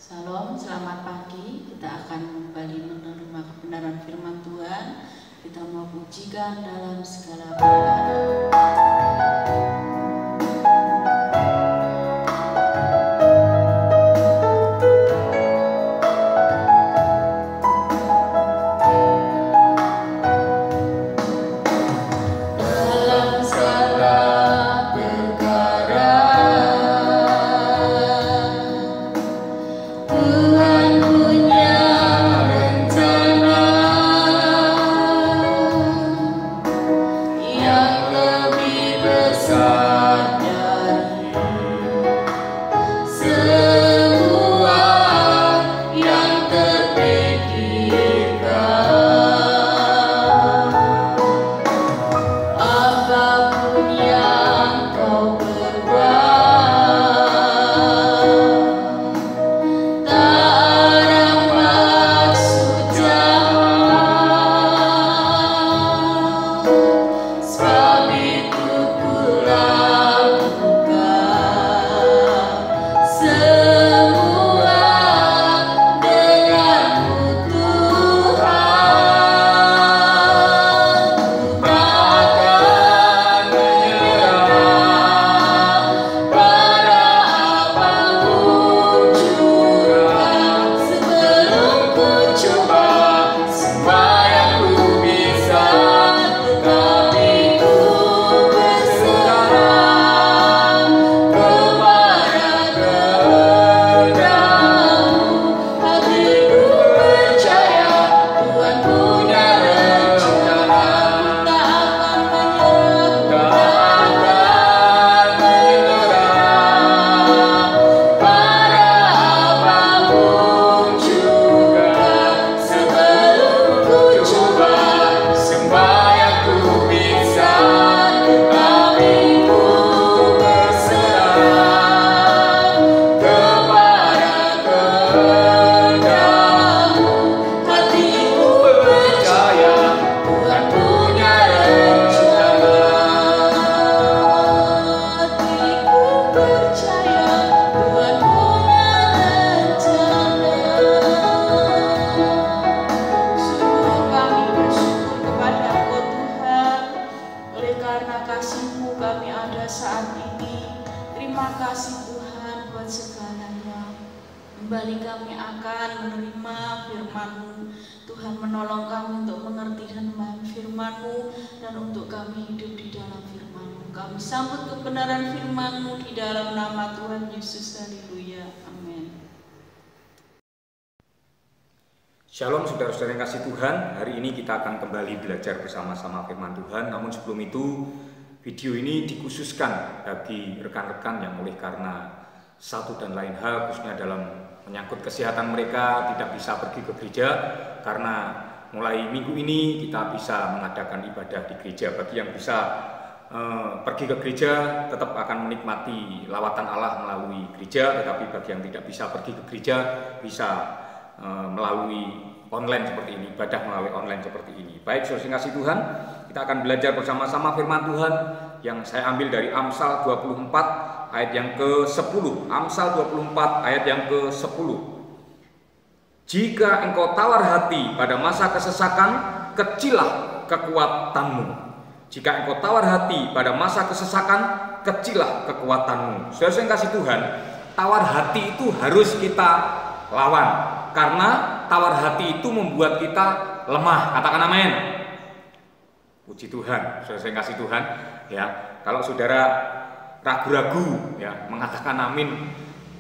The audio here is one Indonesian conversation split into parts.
Shalom, selamat pagi. Kita akan kembali menerima kebenaran firman Tuhan. Kita mau pujikan dalam segala perkara. Shalom saudara-saudara yang kasih Tuhan, hari ini kita akan kembali belajar bersama-sama firman Tuhan. Namun sebelum itu, video ini dikhususkan bagi rekan-rekan yang oleh karena satu dan lain hal, khususnya dalam menyangkut kesehatan mereka, tidak bisa pergi ke gereja. Karena mulai minggu ini kita bisa mengadakan ibadah di gereja. Bagi yang bisa pergi ke gereja tetap akan menikmati lawatan Allah melalui gereja, tetapi bagi yang tidak bisa pergi ke gereja bisa melalui online seperti ini, ibadah melalui online seperti ini. Baik, saudara yang kasih Tuhan, kita akan belajar bersama-sama firman Tuhan yang saya ambil dari Amsal 24 ayat yang ke-10. Amsal 24 ayat yang ke-10. Jika engkau tawar hati pada masa kesesakan, kecillah kekuatanmu. Jika engkau tawar hati pada masa kesesakan, kecillah kekuatanmu. Saudara yang kasih Tuhan, tawar hati itu harus kita lawan. Karena tawar hati itu membuat kita lemah. Katakan amin. Puji Tuhan, saudara yang kasih Tuhan. Ya, kalau saudara ragu-ragu, ya, mengatakan amin,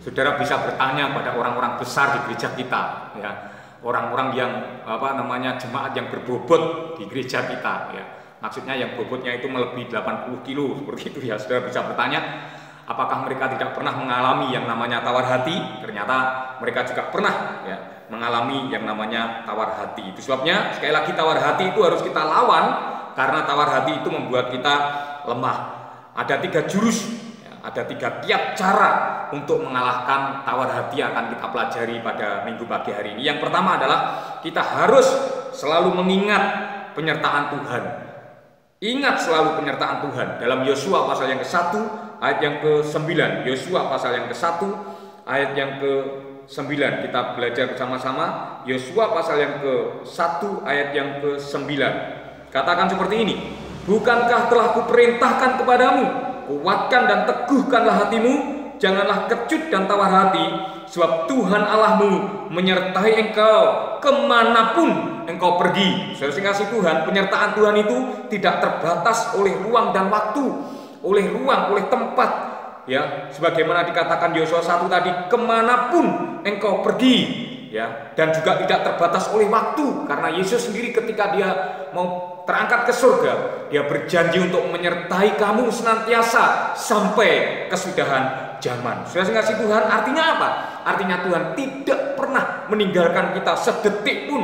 saudara bisa bertanya pada orang-orang besar di gereja kita, ya, orang-orang yang jemaat yang berbobot di gereja kita, ya. Maksudnya yang bobotnya itu melebihi 80 kilo seperti itu, ya. Saudara bisa bertanya, apakah mereka tidak pernah mengalami yang namanya tawar hati? Ternyata mereka juga pernah, ya, mengalami yang namanya tawar hati. Itu sebabnya sekali lagi tawar hati itu harus kita lawan, karena tawar hati itu membuat kita lemah. Ada 3 jurus, ya, ada 3 kiat cara untuk mengalahkan tawar hati yang akan kita pelajari pada minggu pagi hari ini. Yang pertama adalah kita harus selalu mengingat penyertaan Tuhan. Ingat selalu penyertaan Tuhan. Dalam Yosua pasal yang ke-1 ayat yang ke-9, Yosua pasal yang ke-1 ayat yang ke-9. ke-9. Kita belajar bersama-sama Yosua pasal yang ke-1 ayat yang ke-9. Katakan seperti ini, bukankah telah kuperintahkan kepadamu, kuatkan dan teguhkanlah hatimu, janganlah kecut dan tawar hati, sebab Tuhan Allahmu menyertai engkau kemanapun engkau pergi. Saudara yang kasih Tuhan, penyertaan Tuhan itu tidak terbatas oleh ruang dan waktu, oleh ruang, oleh tempat, ya, sebagaimana dikatakan Yosua 1 tadi, kemanapun engkau pergi, ya, dan juga tidak terbatas oleh waktu, karena Yesus sendiri ketika dia mau terangkat ke surga, dia berjanji untuk menyertai kamu senantiasa sampai kesudahan zaman. Saudara kasih Tuhan, artinya apa? Artinya Tuhan tidak pernah meninggalkan kita sedetik pun,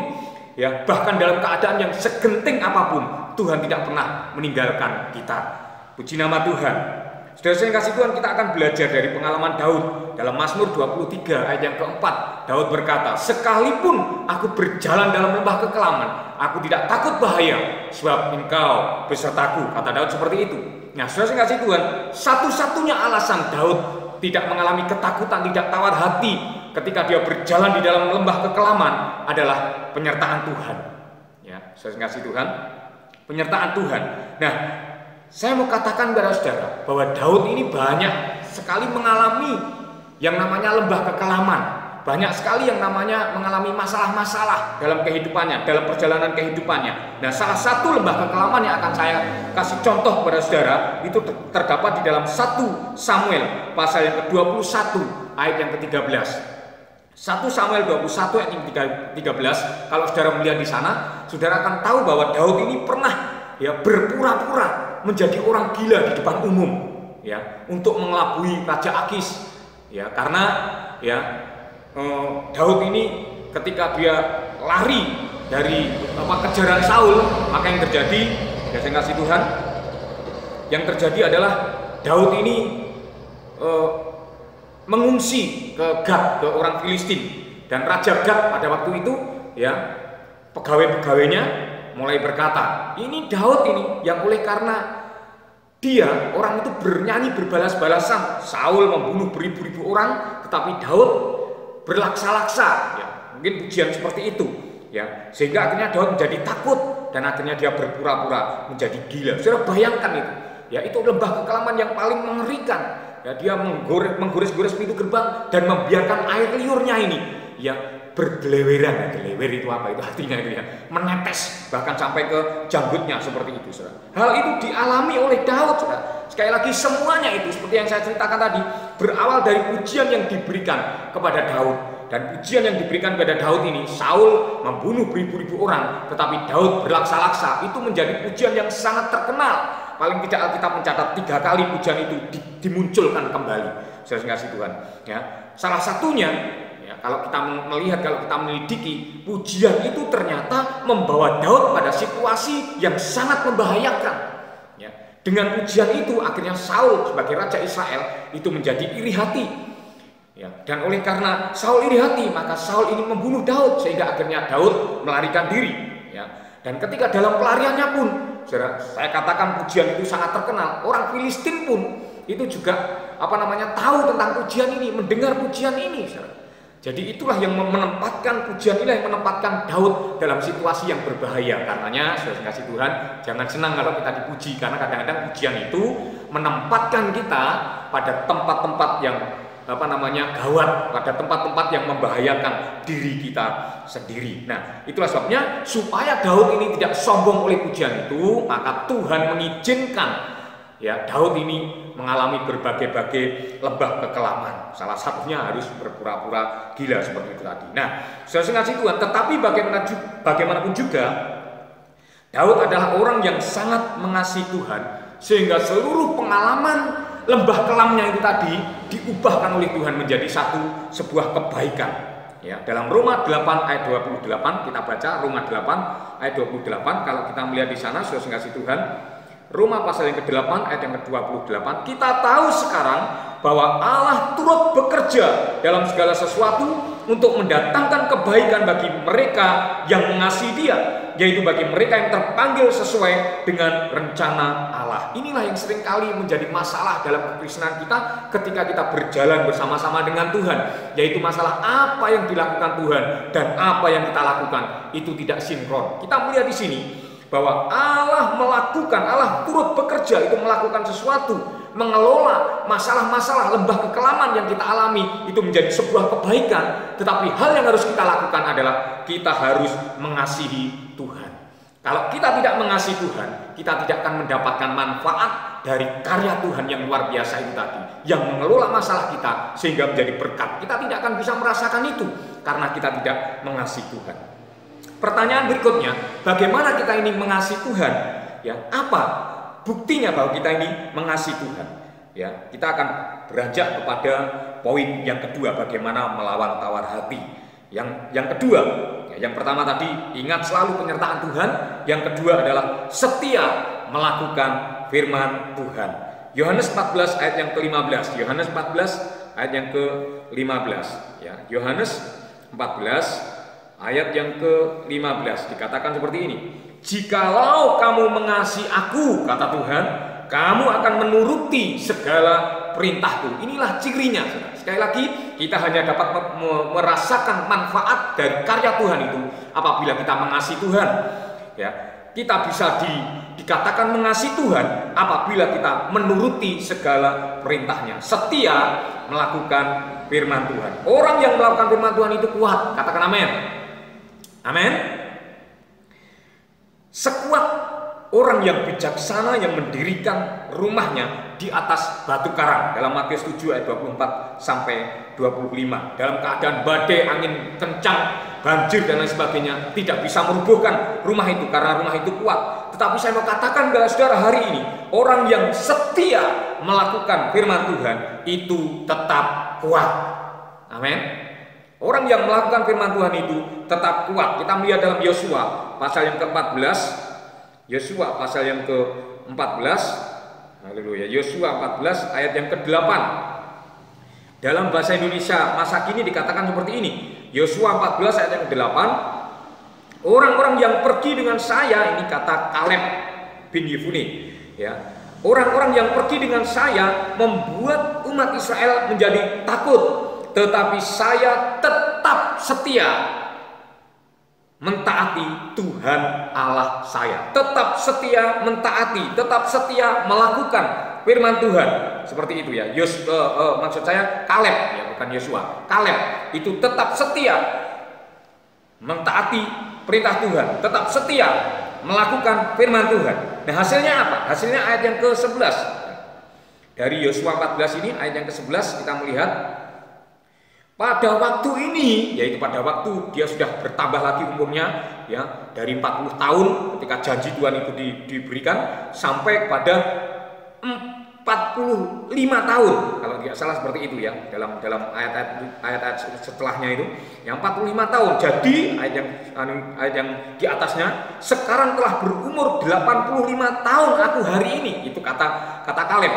ya, bahkan dalam keadaan yang segenting apapun Tuhan tidak pernah meninggalkan kita. Puji nama Tuhan. Saudara yang kasih Tuhan, kita akan belajar dari pengalaman Daud dalam Mazmur 23 ayat yang keempat. Daud berkata, sekalipun aku berjalan dalam lembah kekelaman, aku tidak takut bahaya, sebab engkau besertaku. Kata Daud seperti itu. Nah, saudara yang kasih Tuhan, satu-satunya alasan Daud tidak mengalami ketakutan, tidak tawar hati ketika dia berjalan di dalam lembah kekelaman adalah penyertaan Tuhan. Ya, saudara yang kasih Tuhan, penyertaan Tuhan. Nah, saya mau katakan kepada saudara bahwa Daud ini banyak sekali mengalami yang namanya lembah kekelaman. Banyak sekali yang namanya mengalami masalah-masalah dalam kehidupannya, dalam perjalanan kehidupannya. Nah, salah satu lembah kekelaman yang akan saya kasih contoh kepada saudara itu terdapat di dalam 1 Samuel pasal yang ke-21 ayat yang ke-13. 1 Samuel 21 ayat yang ke-13. Kalau saudara melihat di sana, saudara akan tahu bahwa Daud ini pernah, ya, berpura-pura menjadi orang gila di depan umum, ya, untuk mengelabui Raja Akis, ya, karena, ya, Daud ini ketika dia lari dari kejaran Saul, maka yang terjadi, ya, saya kasih Tuhan, yang terjadi adalah Daud ini mengungsi ke Gad, ke orang Filistin, dan Raja Gad pada waktu itu, ya, pegawai-pegawainya mulai berkata, ini Daud ini yang oleh karena dia orang itu bernyanyi berbalas-balasan, Saul membunuh beribu-ribu orang, tetapi Daud berlaksa-laksa, ya, mungkin pujian seperti itu, ya, sehingga akhirnya Daud menjadi takut dan akhirnya dia berpura-pura menjadi gila. Saudara bayangkan itu, ya, itu lembah kekelaman yang paling mengerikan, ya, dia menggores-gores pintu gerbang dan membiarkan air liurnya ini, ya, bergeleweran. Gelewer itu apa? Itu artinya itu, ya, menetes bahkan sampai ke janggutnya seperti itu, saudara. Hal itu dialami oleh Daud, saudara. Sekali lagi semuanya itu seperti yang saya ceritakan tadi berawal dari pujian yang diberikan kepada Daud, dan pujian yang diberikan kepada Daud ini, Saul membunuh beribu-ribu orang, tetapi Daud berlaksa-laksa. Itu menjadi pujian yang sangat terkenal. Paling tidak Alkitab mencatat 3 kali pujian itu dimunculkan kembali. Saya kasih Tuhan, ya. Salah satunya, kalau kita melihat, kalau kita menyelidiki, pujian itu ternyata membawa Daud pada situasi yang sangat membahayakan. Ya, dengan pujian itu akhirnya Saul sebagai raja Israel itu menjadi iri hati. Ya, dan oleh karena Saul iri hati, maka Saul ini membunuh Daud sehingga akhirnya Daud melarikan diri. Ya, dan ketika dalam pelariannya pun, saya katakan pujian itu sangat terkenal. Orang Filistin pun itu juga tahu tentang pujian ini, mendengar pujian ini. Jadi itulah yang menempatkan pujian ini, yang menempatkan Daud dalam situasi yang berbahaya. Karenanya, saudara kasih Tuhan, jangan senang kalau kita dipuji, karena kadang-kadang pujian itu menempatkan kita pada tempat-tempat yang gawat, pada tempat-tempat yang membahayakan diri kita sendiri. Nah, itulah sebabnya supaya Daud ini tidak sombong oleh pujian itu, maka Tuhan mengizinkan, ya, Daud ini mengalami berbagai-bagai lembah kekelaman. Salah satunya harus berpura-pura gila seperti itu tadi. Nah, saudara kasih Tuhan, tetapi bagaimanapun juga Daud adalah orang yang sangat mengasihi Tuhan, sehingga seluruh pengalaman lembah kelamnya itu tadi diubahkan oleh Tuhan menjadi sebuah kebaikan. Ya, dalam Roma 8 ayat 28 kita baca, Roma 8 ayat 28. Kalau kita melihat di sana, saudara kasih Tuhan, Roma pasal yang ke-8 ayat yang ke-28, kita tahu sekarang bahwa Allah turut bekerja dalam segala sesuatu untuk mendatangkan kebaikan bagi mereka yang mengasihi Dia, yaitu bagi mereka yang terpanggil sesuai dengan rencana Allah. Inilah yang seringkali menjadi masalah dalam kekristenan kita ketika kita berjalan bersama-sama dengan Tuhan, yaitu masalah apa yang dilakukan Tuhan dan apa yang kita lakukan itu tidak sinkron. Kita melihat di sini bahwa Allah turut bekerja, itu melakukan sesuatu, mengelola masalah-masalah lembah kekelaman yang kita alami itu menjadi sebuah kebaikan. Tetapi hal yang harus kita lakukan adalah kita harus mengasihi Tuhan. Kalau kita tidak mengasihi Tuhan, kita tidak akan mendapatkan manfaat dari karya Tuhan yang luar biasa itu tadi, yang mengelola masalah kita sehingga menjadi berkat. Kita tidak akan bisa merasakan itu karena kita tidak mengasihi Tuhan. Pertanyaan berikutnya, bagaimana kita ini mengasihi Tuhan? Ya, apa buktinya bahwa kita ini mengasihi Tuhan? Ya, kita akan beranjak kepada poin yang kedua, bagaimana melawan tawar hati. Yang kedua, yang pertama tadi ingat selalu penyertaan Tuhan. Yang kedua adalah setia melakukan firman Tuhan. Yohanes 14 ayat yang ke-15. Yohanes 14 ayat yang ke-15. Ya, Yohanes 14 ayat yang ke-15 dikatakan seperti ini. Jikalau kamu mengasihi aku, kata Tuhan, kamu akan menuruti segala perintahku. Inilah cirinya. Sekali lagi, kita hanya dapat merasakan manfaat dari karya Tuhan itu apabila kita mengasihi Tuhan. Ya, kita bisa dikatakan mengasihi Tuhan apabila kita menuruti segala perintahnya, setia melakukan firman Tuhan. Orang yang melakukan firman Tuhan itu kuat. Katakan amin. Amin. Sekuat orang yang bijaksana yang mendirikan rumahnya di atas batu karang, dalam Matius 7 ayat 24 sampai 25. Dalam keadaan badai, angin kencang, banjir dan lain sebagainya, tidak bisa merubuhkan rumah itu karena rumah itu kuat. Tetapi saya mau katakan kepada saudara hari ini, orang yang setia melakukan firman Tuhan itu tetap kuat. Amin. Orang yang melakukan firman Tuhan itu tetap kuat. Kita melihat dalam Yosua pasal yang ke-14. Yosua pasal yang ke-14. Haleluya. Yosua 14 ayat yang ke-8. Dalam bahasa Indonesia masa kini dikatakan seperti ini. Yosua 14 ayat yang ke-8. Orang-orang yang pergi dengan saya, ini kata Kaleb bin Yefune, ya. Orang-orang yang pergi dengan saya membuat umat Israel menjadi takut. Tetapi saya tetap setia mentaati Tuhan Allah saya. Tetap setia mentaati, tetap setia melakukan firman Tuhan. Seperti itu ya. Maksud saya Kaleb, ya, bukan Yosua. Kaleb itu tetap setia mentaati perintah Tuhan, tetap setia melakukan firman Tuhan. Nah, hasilnya apa? Hasilnya ayat yang ke-11. Dari Yosua 14 ini ayat yang ke-11 kita melihat pada waktu ini, yaitu pada waktu dia sudah bertambah lagi umurnya, ya, dari 40 tahun ketika janji Tuhan itu diberikan sampai kepada 45 tahun, kalau tidak salah seperti itu ya, dalam ayat-ayat setelahnya itu, yang 45 tahun. Jadi ayat yang di atasnya, sekarang telah berumur 85 tahun aku hari ini, itu kata Kaleb.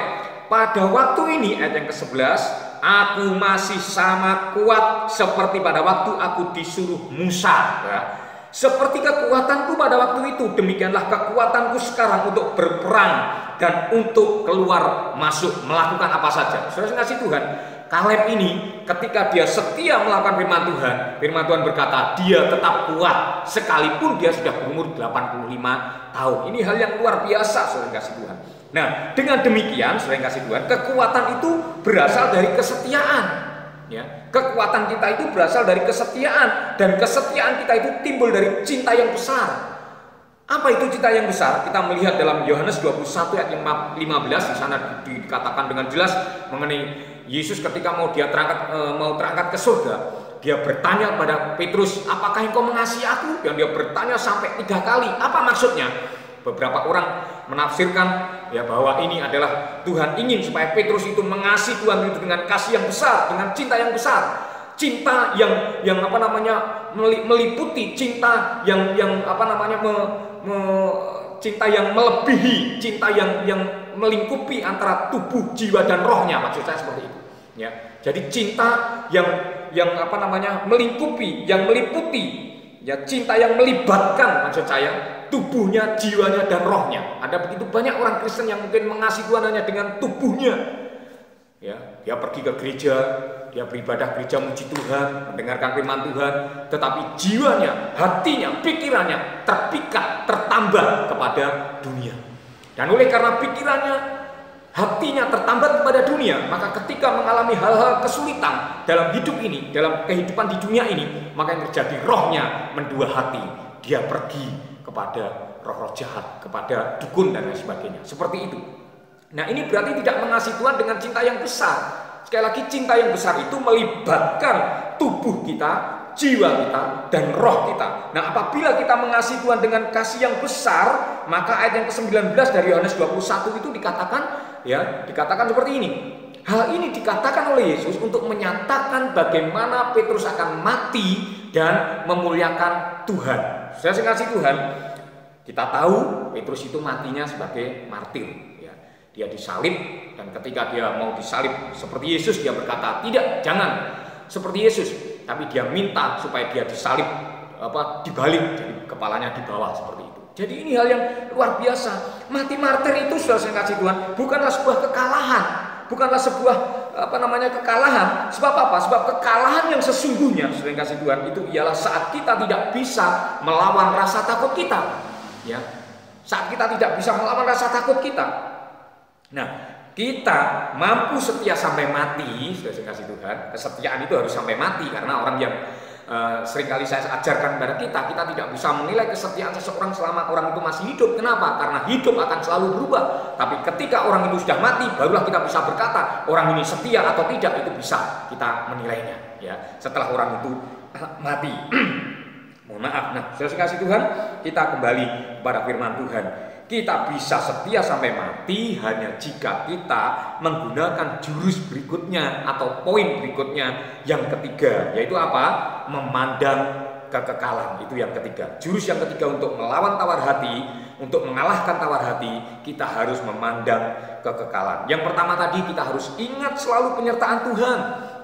Pada waktu ini, ayat yang ke-11, aku masih sama kuat seperti pada waktu aku disuruh Musa. Ya. Seperti kekuatanku pada waktu itu, demikianlah kekuatanku sekarang untuk berperang dan untuk keluar masuk melakukan apa saja. Saudara kasih Tuhan, Kaleb ini ketika dia setia melakukan firman Tuhan berkata dia tetap kuat sekalipun dia sudah berumur 85 tahun. Ini hal yang luar biasa, saudara kasih Tuhan. Nah, dengan demikian, saudara kasih Tuhan, kekuatan itu berasal dari kesetiaan. Ya, kekuatan kita itu berasal dari kesetiaan, dan kesetiaan kita itu timbul dari cinta yang besar. Apa itu cinta yang besar? Kita melihat dalam Yohanes 21 ayat 15, di sana dikatakan dengan jelas mengenai Yesus ketika mau terangkat ke surga. Dia bertanya kepada Petrus, apakah engkau mengasihi aku? Dan dia bertanya sampai 3 kali. Apa maksudnya? Beberapa orang menafsirkan ya bahwa ini adalah Tuhan ingin supaya Petrus itu mengasihi Tuhan itu dengan kasih yang besar, dengan cinta yang besar, cinta yang meliputi, cinta yang cinta yang melebihi, cinta yang melingkupi antara tubuh, jiwa dan rohnya, maksud saya seperti itu. Ya, jadi cinta yang meliputi, ya cinta yang melibatkan, maksud saya, tubuhnya, jiwanya, dan rohnya. Ada begitu banyak orang Kristen yang mungkin mengasihi Tuhan hanya dengan tubuhnya. Ya, dia pergi ke gereja, dia beribadah gereja, muji Tuhan, mendengarkan firman Tuhan, tetapi jiwanya, hatinya, pikirannya terpikat, tertambat kepada dunia. Dan oleh karena pikirannya, hatinya tertambat kepada dunia, maka ketika mengalami hal-hal kesulitan dalam hidup ini, dalam kehidupan di dunia ini, maka yang terjadi, rohnya mendua hati. Dia pergi kepada roh-roh jahat, kepada dukun dan lain sebagainya. Seperti itu. Nah, ini berarti tidak mengasihi Tuhan dengan cinta yang besar. Sekali lagi, cinta yang besar itu melibatkan tubuh kita, jiwa kita, dan roh kita. Nah, apabila kita mengasihi Tuhan dengan kasih yang besar, maka ayat yang ke-19 dari Yohanes 21 itu dikatakan seperti ini. Hal ini dikatakan oleh Yesus untuk menyatakan bagaimana Petrus akan mati dan memuliakan Tuhan. Saya kasih Tuhan, kita tahu Petrus itu matinya sebagai martir. Dia disalib, dan ketika dia mau disalib seperti Yesus, dia berkata, tidak, jangan seperti Yesus, tapi dia minta supaya dia disalib dibalik, jadi kepalanya di bawah seperti itu. Jadi ini hal yang luar biasa. Mati martir itu, sudah saya kasih Tuhan, bukanlah sebuah kekalahan, bukanlah sebuah kekalahan. Sebab apa? Sebab kekalahan yang sesungguhnya, sudah kasih Tuhan, itu ialah saat kita tidak bisa melawan rasa takut kita. Ya, saat kita tidak bisa melawan rasa takut kita. Nah, kita mampu setia sampai mati, sudah saya kasih Tuhan. Kesetiaan itu harus sampai mati, karena orang yang seringkali saya ajarkan kepada kita tidak bisa menilai kesetiaan seseorang selama orang itu masih hidup. Kenapa? Karena hidup akan selalu berubah. Tapi ketika orang itu sudah mati, barulah kita bisa berkata orang ini setia atau tidak, itu bisa kita menilainya. Ya, setelah orang itu mati. Mohon maaf. Nah, sudah saya kasih Tuhan, kita kembali kepada firman Tuhan. Kita bisa setia sampai mati hanya jika kita menggunakan jurus berikutnya atau poin berikutnya yang ketiga, yaitu apa? Memandang kekekalan. Itu yang ketiga. Jurus yang ketiga untuk melawan tawar hati, untuk mengalahkan tawar hati, kita harus memandang kekekalan. Yang pertama tadi, kita harus ingat selalu penyertaan Tuhan.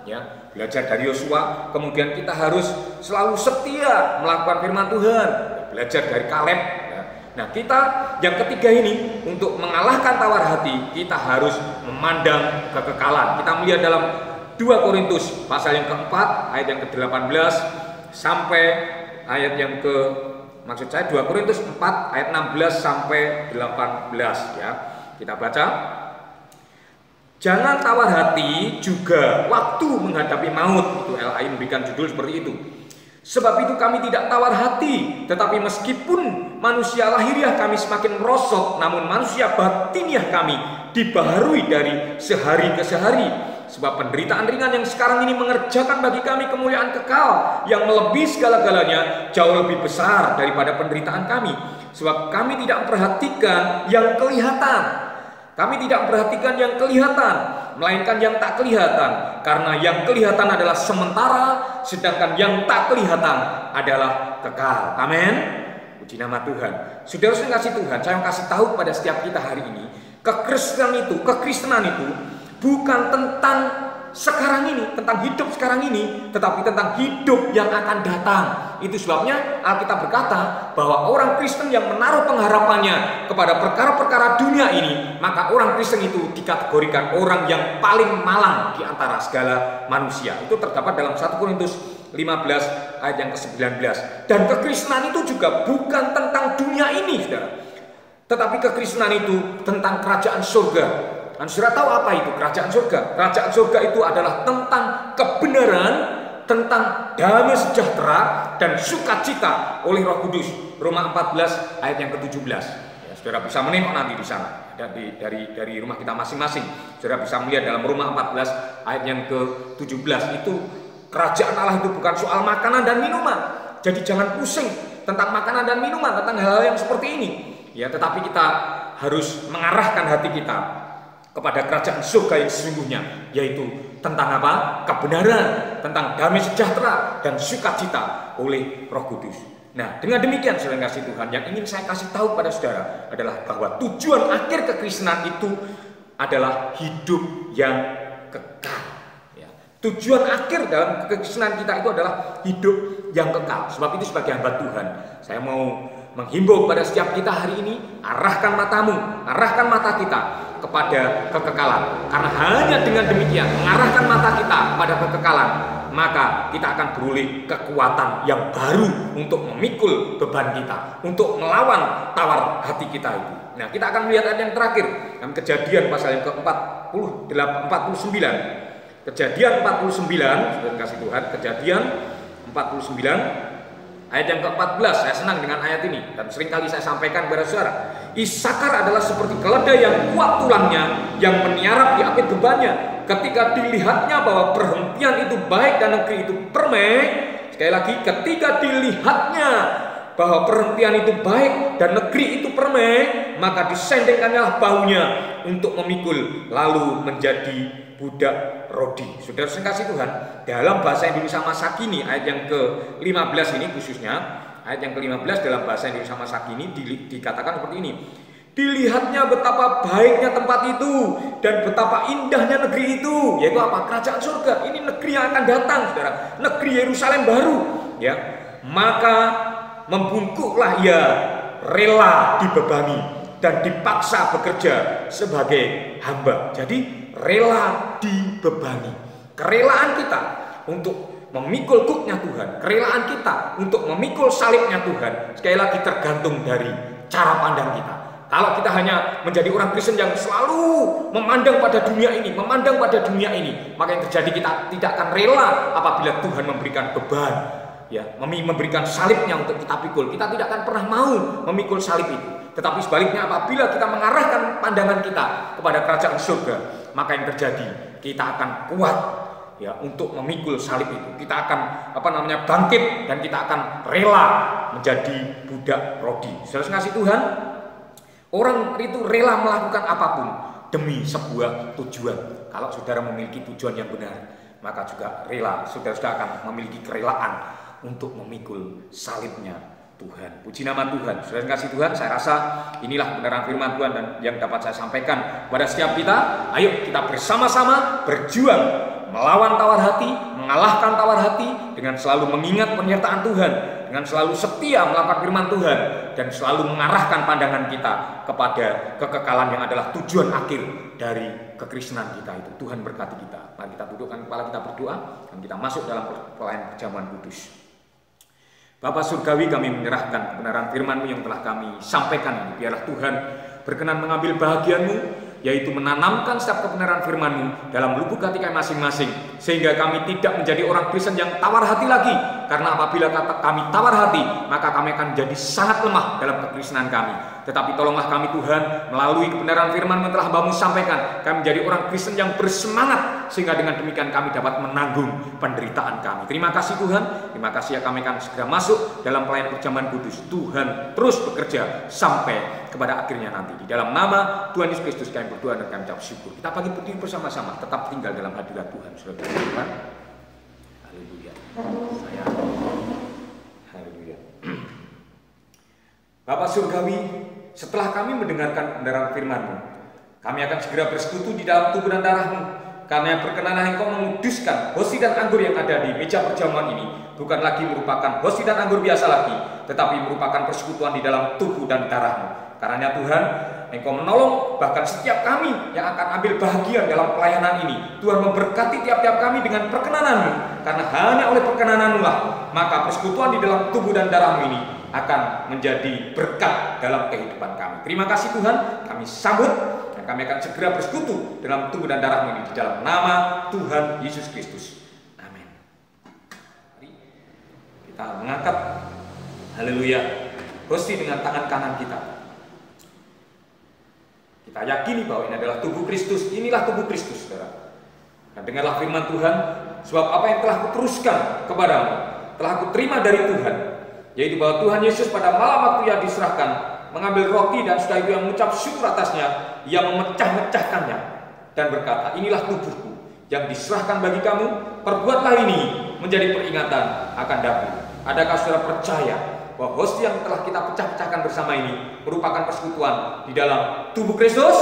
Ya, belajar dari Yosua, kemudian kita harus selalu setia melakukan firman Tuhan. Belajar dari Kaleb. Nah, kita yang ketiga ini, untuk mengalahkan tawar hati, kita harus memandang kekekalan. Kita melihat dalam 2 Korintus pasal yang keempat, ayat yang ke-18 sampai ayat yang 2 Korintus 4 ayat 16 sampai 18 ya. Kita baca. Jangan tawar hati juga waktu menghadapi maut. Itu LAI memberikan judul seperti itu. Sebab itu kami tidak tawar hati, tetapi meskipun manusia lahiriah kami semakin merosot, namun manusia batiniah kami dibaharui dari sehari ke sehari. Sebab penderitaan ringan yang sekarang ini mengerjakan bagi kami kemuliaan kekal yang melebihi segala-galanya, jauh lebih besar daripada penderitaan kami. Sebab kami tidak memperhatikan yang kelihatan. Kami tidak memperhatikan yang kelihatan, melainkan yang tak kelihatan. Karena yang kelihatan adalah sementara, sedangkan yang tak kelihatan adalah kekal. Amin. Puji nama Tuhan. Saudara kasih Tuhan, saya mau kasih tahu kepada setiap kita hari ini, kekristenan itu bukan tentang sekarang ini, tentang hidup sekarang ini, tetapi tentang hidup yang akan datang. Itu sebabnya Alkitab berkata bahwa orang Kristen yang menaruh pengharapannya kepada perkara-perkara dunia ini, maka orang Kristen itu dikategorikan orang yang paling malang di antara segala manusia. Itu terdapat dalam 1 Korintus 15 ayat yang ke-19. Dan kekristenan itu juga bukan tentang dunia ini, saudara, tetapi kekristenan itu tentang kerajaan surga. Dan saudara tahu apa itu kerajaan surga? Kerajaan surga itu adalah tentang kebenaran, tentang damai sejahtera dan sukacita oleh Roh Kudus. Roma 14 ayat yang ke-17. Ya, saudara bisa menengok nanti di sana dari rumah kita masing-masing. Saudara bisa melihat dalam Roma 14 ayat yang ke-17 itu kerajaan Allah itu bukan soal makanan dan minuman. Jadi jangan pusing tentang makanan dan minuman, tentang hal-hal yang seperti ini. Ya, tetapi kita harus mengarahkan hati kita kepada kerajaan surga yang sesungguhnya, yaitu tentang apa? Kebenaran, tentang damai sejahtera dan sukacita oleh Roh Kudus. Nah, dengan demikian saudara kasih Tuhan, yang ingin saya kasih tahu pada saudara adalah bahwa tujuan akhir kekristenan itu adalah hidup yang kekal. Tujuan akhir dalam kekristenan kita itu adalah hidup yang kekal. Sebab itu sebagai hamba Tuhan, saya mau menghimbau kepada setiap kita hari ini, arahkan matamu, arahkan mata kita kepada kekekalan. Karena hanya dengan demikian, mengarahkan mata kita pada kekekalan, maka kita akan beroleh kekuatan yang baru untuk memikul beban kita, untuk melawan tawar hati kita itu. Nah, kita akan melihat ayat yang terakhir dalam Kejadian pasal yang ke-49. Kejadian 49, sudah kasih Tuhan, Kejadian 49 ayat yang ke-14. Saya senang dengan ayat ini dan seringkali saya sampaikan kepada saudara. Isakar adalah seperti keledai yang kuat tulangnya, yang meniarap di apit bebannya. Ketika dilihatnya bahwa perhentian itu baik dan negeri itu permai, sekali lagi, ketika dilihatnya bahwa perhentian itu baik dan negeri itu permai, maka disendengkannya bahunya untuk memikul, lalu menjadi budak rodi. Saudara sekasih Tuhan, dalam bahasa Indonesia masa kini ayat yang ke-15 ini khususnya, ayat yang ke-15 dalam bahasa Indonesia masa kini dikatakan seperti ini. Dilihatnya betapa baiknya tempat itu dan betapa indahnya negeri itu, yaitu apa? Kerajaan surga. Ini negeri yang akan datang, saudara. Negeri Yerusalem baru, ya. Maka membungkuklah ia, rela dibebani dan dipaksa bekerja sebagai hamba. Jadi rela dibebani. Kerelaan kita untuk memikul kuknya Tuhan, kerelaan kita untuk memikul salibnya Tuhan, sekali lagi tergantung dari cara pandang kita. Kalau kita hanya menjadi orang Kristen yang selalu memandang pada dunia ini, maka yang terjadi kita tidak akan rela apabila Tuhan memberikan beban, ya, memberikan salibnya untuk kita pikul. Kita tidak akan pernah mau memikul salib itu. Tetapi sebaliknya, apabila kita mengarahkan pandangan kita kepada kerajaan surga, maka yang terjadi, kita akan kuat, ya, untuk memikul salib itu. Kita akan bangkit dan kita akan rela menjadi budak rodi. Saudara kasih Tuhan, orang itu rela melakukan apapun demi sebuah tujuan. Kalau saudara memiliki tujuan yang benar, maka juga rela, saudara akan memiliki kerelaan untuk memikul salibnya Tuhan. Puji nama Tuhan. Saudara kasih Tuhan, saya rasa inilah kebenaran firman Tuhan dan yang dapat saya sampaikan kepada setiap kita. Ayo kita bersama-sama berjuang melawan tawar hati, mengalahkan tawar hati dengan selalu mengingat penyertaan Tuhan, dengan selalu setia melakukan firman Tuhan, dan selalu mengarahkan pandangan kita kepada kekekalan yang adalah tujuan akhir dari kekristenan kita itu. Tuhan berkati kita. Mari kita dudukkan kepala kita, berdoa, dan kita masuk dalam pelayanan perjamuan kudus. Bapa Surgawi, kami menyerahkan kebenaran firman-Mu yang telah kami sampaikan ini. Biarlah Tuhan berkenan mengambil bahagian-Mu, yaitu menanamkan setiap kebenaran firman-Mu dalam lubuk hati kami masing-masing, sehingga kami tidak menjadi orang Kristen yang tawar hati lagi. Karena apabila kami tawar hati, maka kami akan menjadi sangat lemah dalam kekristenan kami. Tetapi tolonglah kami Tuhan, melalui kebenaran firman-Mu telah Hamba-Mu sampaikan, kami menjadi orang Kristen yang bersemangat, sehingga dengan demikian kami dapat menanggung penderitaan kami. Terima kasih Tuhan, terima kasih ya, kami akan segera masuk dalam pelayanan perjamuan kudus. Tuhan terus bekerja sampai kepada akhirnya nanti. Di dalam nama Tuhan Yesus Kristus kami berdoa dan kami ucap syukur. Kita pagi berdiri bersama-sama, tetap tinggal dalam hadirat Tuhan. Saudara Tuhan, haleluya. Haleluya. Bapak Surgawi, setelah kami mendengarkan kebenaran firman-Mu, kami akan segera bersekutu di dalam tubuh dan darah-Mu. Karena berkenanlah Engkau menguduskan hosti dan anggur yang ada di meja perjamuan ini bukan lagi merupakan hosti dan anggur biasa lagi, tetapi merupakan persekutuan di dalam tubuh dan darah-Mu. Karena Tuhan, Engkau menolong bahkan setiap kami yang akan ambil bahagian dalam pelayanan ini. Tuhan memberkati tiap-tiap kami dengan perkenanan-Mu. Karena hanya oleh perkenanan-Mu lah, maka persekutuan di dalam tubuh dan darah-Mu ini akan menjadi berkat dalam kehidupan kami. Terima kasih Tuhan, kami sambut dan kami akan segera bersekutu dalam tubuh dan darah-Mu ini di dalam nama Tuhan Yesus Kristus. Amin. Mari kita mengangkat, haleluya, hosti dengan tangan kanan kita. Kita yakini bahwa ini adalah tubuh Kristus. Inilah tubuh Kristus, saudara. Dan dengarlah firman Tuhan, sebab apa yang telah kuteruskan kepadamu, telah aku terima dari Tuhan, yaitu bahwa Tuhan Yesus pada malam waktu Ia diserahkan, mengambil roti dan setelah itu yang mengucap syukur atasnya, Ia memecah-mecahkannya dan berkata, inilah tubuhku yang diserahkan bagi kamu, perbuatlah ini menjadi peringatan akan daku. Adakah saudara percaya bahwa hosti yang telah kita pecah-pecahkan bersama ini merupakan persekutuan di dalam tubuh Kristus?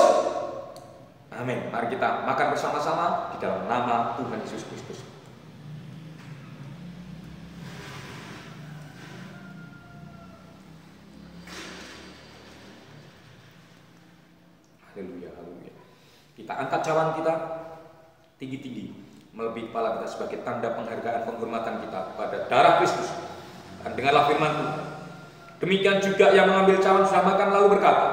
Amin. Mari kita makan bersama-sama di dalam nama Tuhan Yesus Kristus. Haleluya, haleluya. Kita angkat cawan kita tinggi-tinggi melebihi kepala kita sebagai tanda penghargaan penghormatan kita kepada darah Kristus. Dan dengarlah firman Tuhan. Demikian juga yang mengambil cawan sudah makan lalu berkata,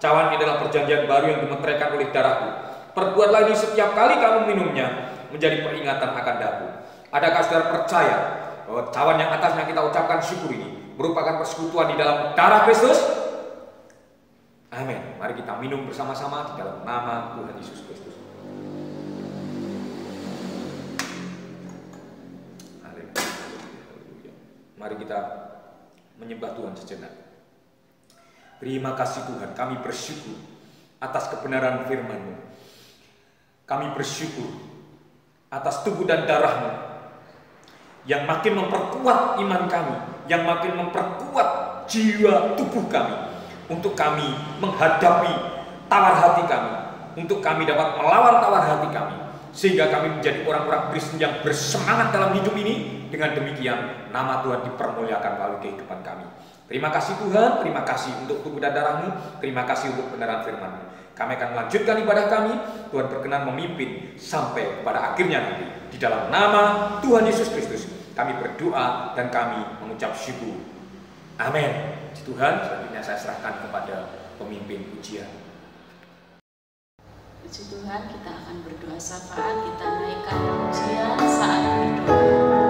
cawan ini adalah perjanjian baru yang dimeteraikan oleh darahku. Perbuatlah ini setiap kali kamu minumnya menjadi peringatan akan daku. Adakah saudara percaya bahwa cawan yang atasnya kita ucapkan syukur ini merupakan persekutuan di dalam darah Kristus? Amin. Mari kita minum bersama-sama di dalam nama Tuhan Yesus Kristus. Haleluya. Mari kita menyembah Tuhan sejenak. Terima kasih Tuhan, kami bersyukur atas kebenaran firman-Mu. Kami bersyukur atas tubuh dan darah-Mu yang makin memperkuat iman kami, yang makin memperkuat jiwa tubuh kami, untuk kami menghadapi tawar hati kami, untuk kami dapat melawan tawar hati kami, sehingga kami menjadi orang-orang Kristen yang bersemangat dalam hidup ini. Dengan demikian nama Tuhan dipermuliakan melalui kehidupan kami. Terima kasih Tuhan, terima kasih untuk tubuh dan darah-Mu, terima kasih untuk kebenaran firman-Mu. Kami akan melanjutkan ibadah kami. Tuhan berkenan memimpin sampai pada akhirnya nanti. Di dalam nama Tuhan Yesus Kristus kami berdoa dan kami mengucap syukur. Amin. Tuhan, selanjutnya saya serahkan kepada pemimpin pujian. Puji Tuhan, kita akan berdoa syafaat, kita naikkan pujian saat berdoa.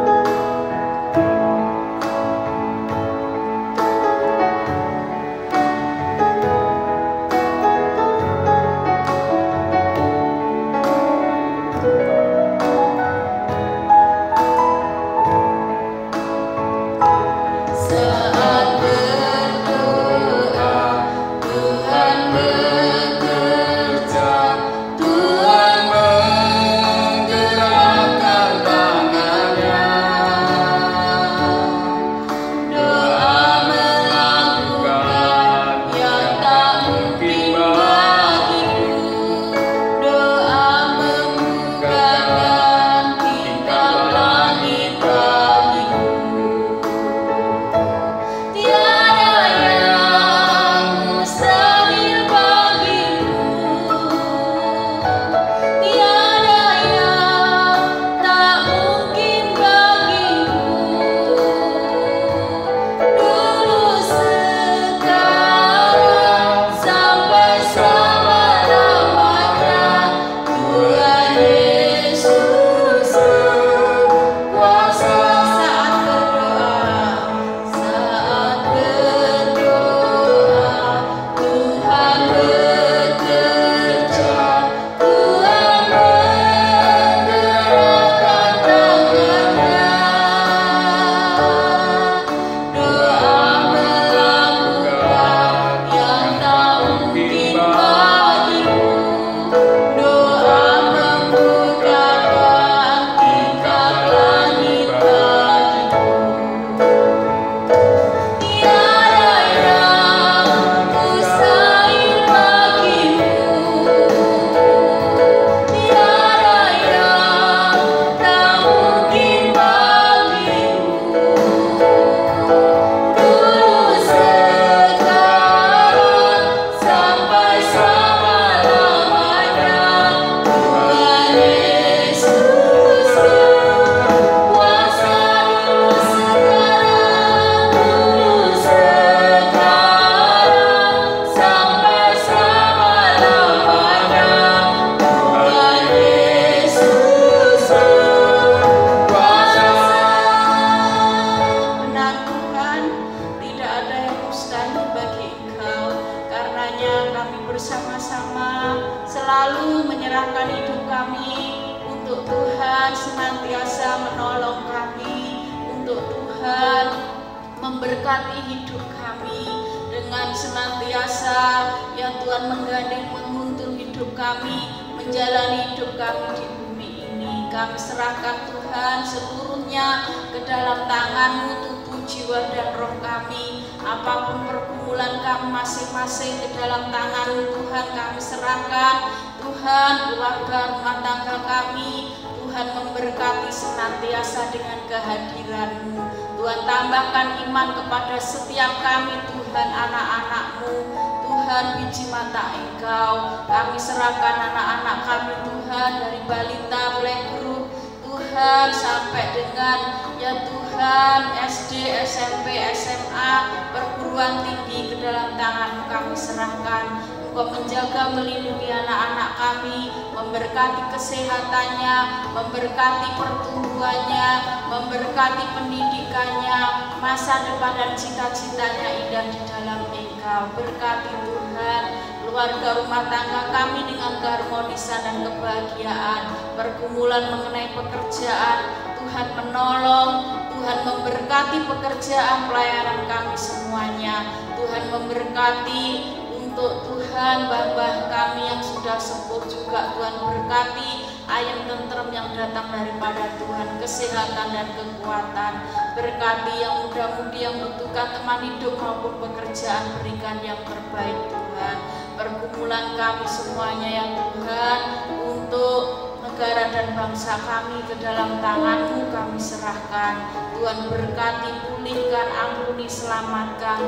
memberkati hidup kami dengan senantiasa ya Tuhan menggandeng menguntur hidup kami, menjalani hidup kami di bumi ini. Kami serahkan Tuhan seluruhnya ke dalam tangan-Mu, tubuh, jiwa dan roh kami. Apapun pergumulan kami masing-masing ke dalam tangan-Mu Tuhan kami serahkan. Tuhan, keluarga rumah tangga kami, Tuhan memberkati senantiasa dengan kehadiran-Mu. Tuhan tambahkan iman kepada setiap kami Tuhan, anak-anak-Mu. Tuhan, biji mata Engkau, kami serahkan anak-anak kami Tuhan, dari balita, playgroup Tuhan, sampai dengan ya Tuhan SD, SMP, SMA, perguruan tinggi, ke dalam tangan-Mu kami serahkan. Engkau menjaga, melindungi anak-anak kami, memberkati kesehatannya, memberkati pertumbuhannya, memberkati pendidikannya, masa depan dan cita-citanya indah di dalam Engkau. Berkati Tuhan keluarga rumah tangga kami dengan keharmonisan dan kebahagiaan, pergumulan mengenai pekerjaan, Tuhan menolong, Tuhan memberkati pekerjaan pelayanan kami semuanya. Tuhan memberkati untuk Tuhan mbah-mbah kami yang sudah sepuh juga, Tuhan berkati ayam tentrem yang datang daripada Tuhan, kesehatan dan kekuatan. Berkati yang muda-mudi yang membutuhkan teman hidup maupun pekerjaan, berikan yang terbaik Tuhan. Pergumulan kami semuanya ya Tuhan, untuk negara dan bangsa kami ke dalam tangan-Mu kami serahkan. Tuhan berkati, pulihkan, ampuni, selamatkan.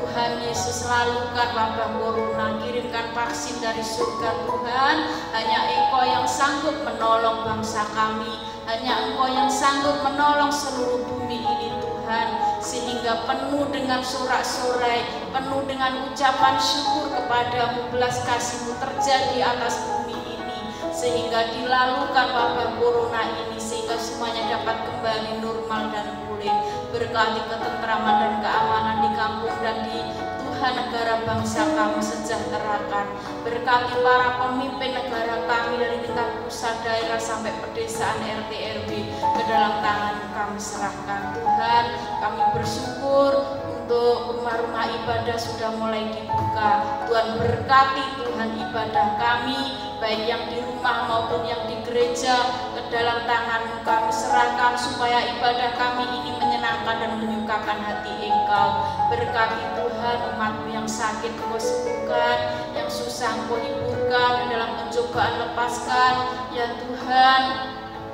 Tuhan Yesus, lalukan wabah corona, kirimkan vaksin dari surga Tuhan. Hanya Engkau yang sanggup menolong bangsa kami, hanya Engkau yang sanggup menolong seluruh bumi ini Tuhan, sehingga penuh dengan sorak-sorai, penuh dengan ucapan syukur kepadamu, belas kasih-Mu terjadi atas bumi ini, sehingga dilalukan wabah corona ini, sehingga semuanya dapat kembali normal dan pulih. Berkati ketentraman dan keamanan di kampung dan di Tuhan negara bangsa kami sejahterakan. Berkati para pemimpin negara kami dari tingkat pusat, daerah sampai pedesaan, RT RW, ke dalam tangan kami serahkan. Tuhan, kami bersyukur untuk rumah-rumah ibadah sudah mulai dibuka. Tuhan berkati Tuhan ibadah kami, baik yang di rumah maupun yang di gereja, ke dalam tangan-Mu kami serahkan, supaya ibadah kami ini menyenangkan dan menyukakan hati Engkau. Berkati Tuhan umat-Mu yang sakit Engkau sembuhkan, yang susah Engkau hiburkan, dalam pencobaan lepaskan ya Tuhan,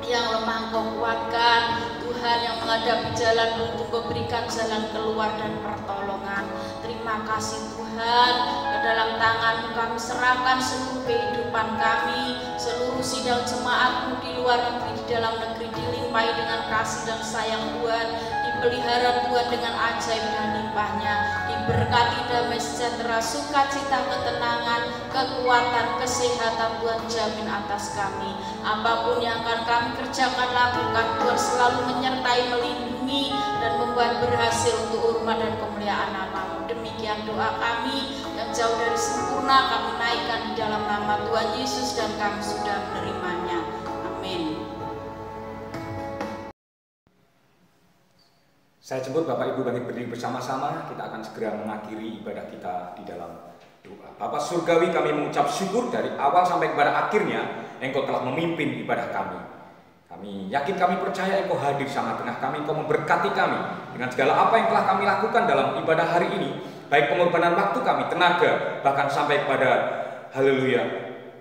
yang lemah Engkau kuatkan. Tuhan, yang menghadapi jalan buntu Engkau berikan jalan keluar dan pertolongan. Terima kasih Tuhan, ke dalam tangan-Mu kami serahkan seluruh kehidupan kami, seluruh sidang jemaat-Mu di luar negeri, di dalam negeri, dilimpahi dengan kasih dan sayang Tuhan, dipelihara Tuhan dengan ajaib dan limpahnya, diberkati damai sejahtera, sukacita, ketenangan, kekuatan, kesehatan Tuhan jamin atas kami. Apapun yang akan kami kerjakan, lakukan, Tuhan selalu menyertai, melindungi, dan membuat berhasil untuk hormat dan kemuliaan nama-Mu. Demikian doa kami yang jauh dari sempurna, kami naikkan di dalam nama Tuhan Yesus, dan kami sudah menerimanya. Amin. Saya jemput Bapak Ibu bagi berdiri bersama-sama, kita akan segera mengakhiri ibadah kita di dalam doa. Bapa Surgawi, kami mengucap syukur dari awal sampai kepada akhirnya Engkau telah memimpin ibadah kami. Kami yakin, kami percaya Engkau hadir sama tengah kami, Engkau memberkati kami dengan segala apa yang telah kami lakukan dalam ibadah hari ini, baik pengorbanan waktu kami, tenaga, bahkan sampai kepada haleluya,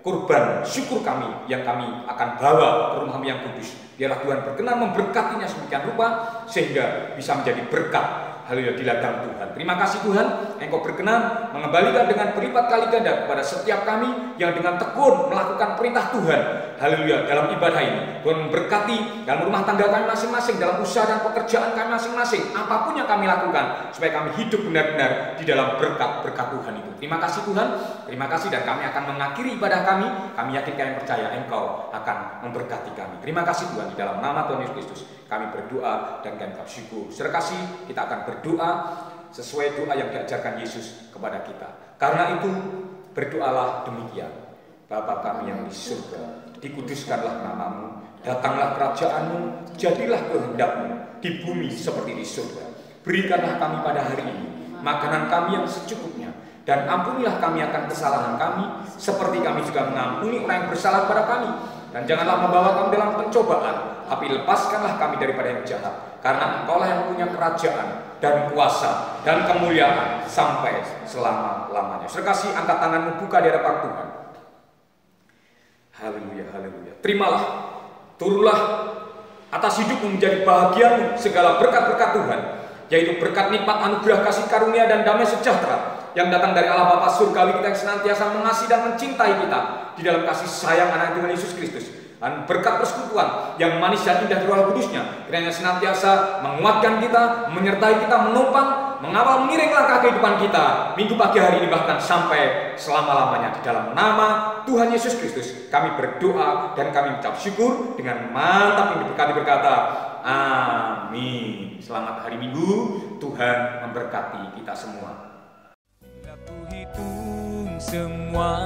kurban syukur kami yang kami akan bawa ke rumah-Mu yang kudus. Biarlah Tuhan berkenan memberkatinya sedemikian rupa sehingga bisa menjadi berkat, haleluya, di ladang Tuhan. Terima kasih Tuhan, Engkau berkenan mengembalikan dengan berlipat kali ganda kepada setiap kami yang dengan tekun melakukan perintah Tuhan, haleluya, dalam ibadah ini. Tuhan memberkati dalam rumah tangga kami masing-masing, dalam usaha dan pekerjaan kami masing-masing, apapun yang kami lakukan, supaya kami hidup benar-benar di dalam berkat-berkat Tuhan itu. Terima kasih Tuhan, terima kasih, dan kami akan mengakhiri ibadah kami. Kami yakin, kami percaya Engkau akan memberkati kami. Terima kasih Tuhan, di dalam nama Tuhan Yesus Kristus kami berdoa dan kami bersyukur. Serkasi kita akan berdoa sesuai doa yang diajarkan Yesus kepada kita. Karena itu berdoalah demikian: Bapa kami yang di surga, dikuduskanlah nama-Mu, datanglah kerajaan-Mu, jadilah kehendak-Mu di bumi seperti di surga. Berikanlah kami pada hari ini makanan kami yang secukupnya, dan ampunilah kami akan kesalahan kami, seperti kami juga mengampuni orang yang bersalah pada kami. Dan janganlah membawa kami dalam pencobaan, tapi lepaskanlah kami daripada yang jahat. Karena Engkaulah yang punya kerajaan dan kuasa dan kemuliaan sampai selama-lamanya. Serkasi angkat tanganmu, buka di hadapan Tuhan. Haleluya, haleluya. Terimalah Turunlah atas hidupmu menjadi bahagiamu segala berkat-berkat Tuhan, yaitu berkat nikmat anugerah kasih karunia dan damai sejahtera yang datang dari Allah Bapa surgawi kita yang senantiasa mengasihi dan mencintai kita di dalam kasih sayang anak Tuhan Yesus Kristus. Dan berkat persekutuan yang manis dan indah di Roh Kudusnya kiranya senantiasa menguatkan kita, menyertai kita, menopang, mengawal mengiring langkah kehidupan kita minggu pagi hari ini bahkan sampai selama-lamanya. Di dalam nama Tuhan Yesus Kristus kami berdoa dan kami mengucap syukur dengan mantap yang diberkati berkata amin. Selamat hari Minggu, Tuhan memberkati kita semua. Aku hitung semua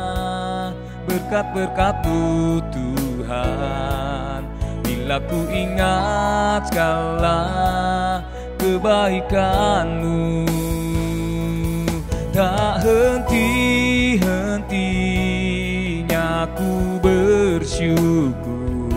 berkat-berkat-Mu Tuhan, bila ku ingat segala kebaikan-Mu, tak henti-hentinya ku bersyukur,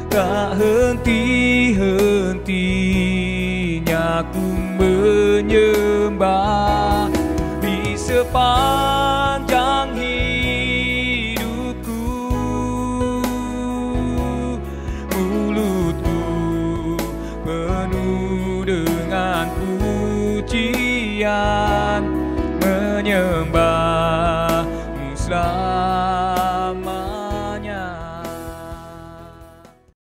tak henti-hentinya ku menyembah di sepanjang hidupku. Mulutku penuh dengan pujian, menyembah-Mu selalu.